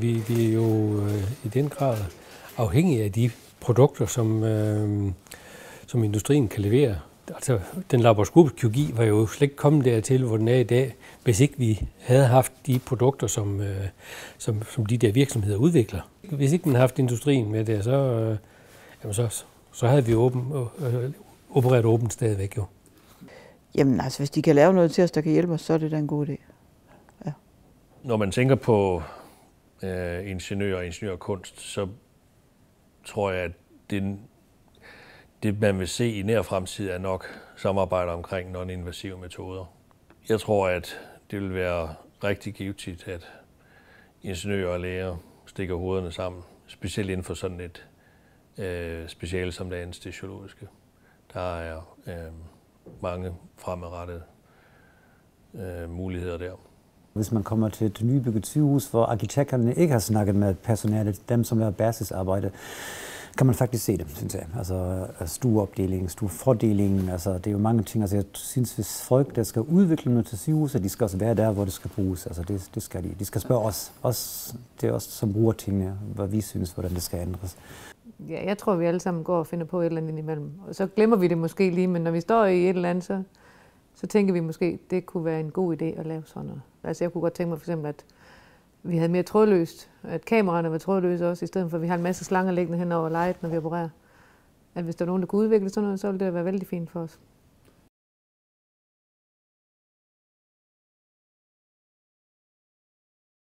vi er jo i den grad afhængige af de produkter, som industrien kan levere. Altså, den laparoskopiske kirurgi var jo slet ikke kommet dertil, hvor den er i dag, hvis ikke vi havde haft de produkter, som de der virksomheder udvikler. Hvis ikke man havde haft industrien med det, så havde vi opereret åbent stadigvæk jo. Jamen altså, hvis de kan lave noget til os, der kan hjælpe os, så er det da en god idé. Ja. Når man tænker på ingeniør og ingeniørkunst, så tror jeg, at det man vil se i nær fremtid er nok samarbejde omkring non-invasive metoder. Jeg tror, at det vil være rigtig givtigt, at ingeniører og læger stikker hovederne sammen, specielt inden for sådan et speciale som det anæstesiologiske. Der er mange fremadrettede muligheder der. Hvis man kommer til et nybygget sygehus, hvor arkitekterne ikke har snakket med personalet, dem som laver basisarbejde, kan man faktisk se det, synes jeg. Altså stueopdelingen, stuefordelingen, altså det er jo mange ting. Altså jeg synes, hvis folk, der skal udvikle noget til sygehuset, de skal også være der, hvor det skal bruges. Altså det skal de. De skal spørge os. Det er os, som bruger tingene, hvad vi synes, hvordan det skal ændres. Ja, jeg tror, vi alle sammen går og finder på et eller andet indimellem. Og så glemmer vi det måske lige, men når vi står i et eller andet, så tænker vi måske, det kunne være en god idé at lave sådan noget. Altså jeg kunne godt tænke mig for eksempel, at vi havde mere trådløst, at kameraerne var trådløse også, i stedet for at vi har en masse slanger liggende hen over lejet, når vi opererer. At hvis der er nogen, der kunne udvikle sådan noget, så ville det være vældig fint for os.